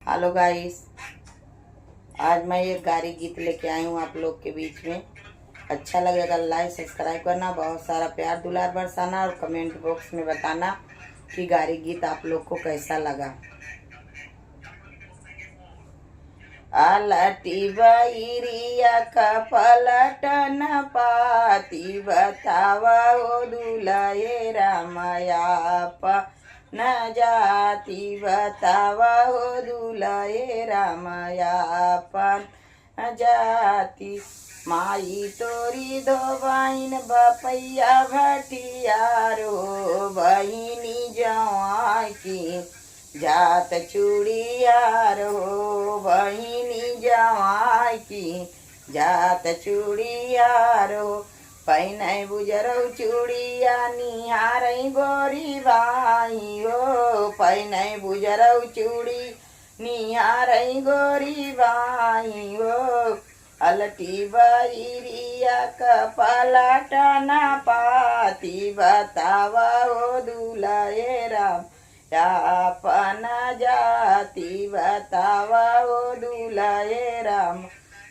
Hello guys, आज मैं एक गारी गीत लेके आई हूँ आप लोग के बीच में। अच्छा लगेगा लाइक सब्सक्राइब करना, बहुत सारा प्यार दुलार बरसाना और कमेंट बॉक्स में बताना कि गारी गीत आप लोग को कैसा लगा। आलटी बइरिया का पलटन पाती बतावा ओ दुलाए रामया न जाति बतावा हो दुलाए रामयापन जाति। माई तोरी दो बहन बपैया भटियारो बहिनी जवाई की जात चूड़ियार हो बहिनी जवाई की जात चूड़ियार हो। पहने बुजरौ चूड़िया निहारै गोरी बाई हो पहने बुजरौ चूड़ी निहारै गोरी बाई हो। अलटी बइरिया कपलटना पाती बतावा ओ दुलाए राम यापन जाति बतावा ओ दुलाए राम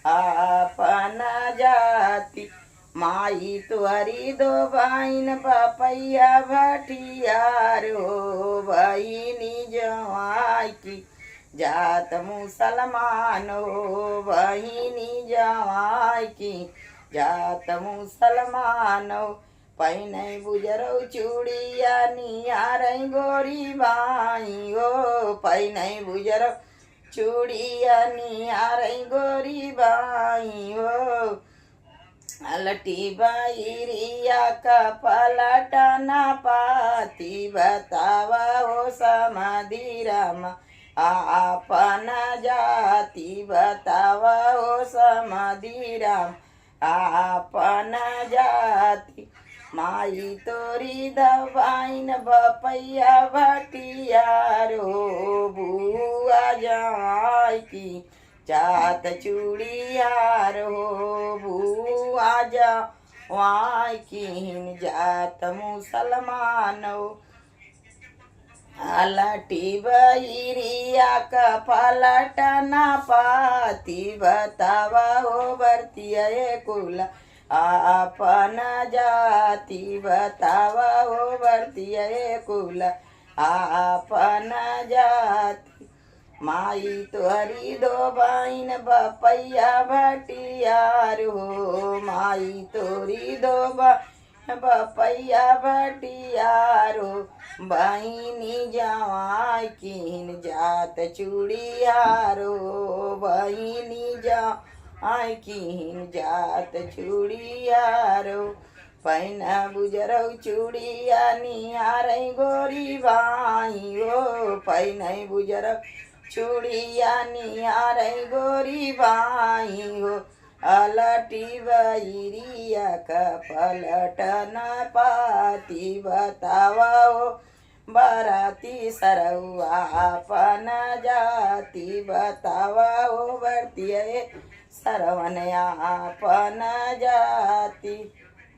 आपन जाति। माई तुअरी दो बहन बपैया भटियार हो बहिनी जवाई की जात मुसलमान हो बहिनी जवाई की जात मुसलमान हो। पहने बुजरौ चूड़िया निहारै गोरी बाई हो पहने बुजरौ चूड़िया निहारै गोरी बाई हो। अलटी बइरिया का पलटना पाती बतावा ओ समाधि राम आपन जाति बतावा ओ समाधि राम आपन जाति। माई तोरी दबाइन बपैया भटियारो बुआ जवाई की जात चूड़ियार हो बुआ जवाई की जात मुसलमान हो। अलटी बइरिया का पलटना पाती बतावा हो बरतिया कुल आपन जाति बतावा हो बरतिया कुल आपन जाति। माई तुहरी दो बहन बपैया भटियार हो माई तोरी दो बपैया भटियार हो बहिनी जवाई की जात चूड़ियार हो बहिनी जवाई की जात चूड़ियार हो। पहना बुजरौ चूड़िया निहारै गोरी बाई हो पहने बुजरौ चूड़िया निहारै गोरी बाई हो। अलटी बइरिया का पलटन पाती बतावा हो बराती सरौआ आपन जाति बतावा हो बरतिया सरवन आपन जाति।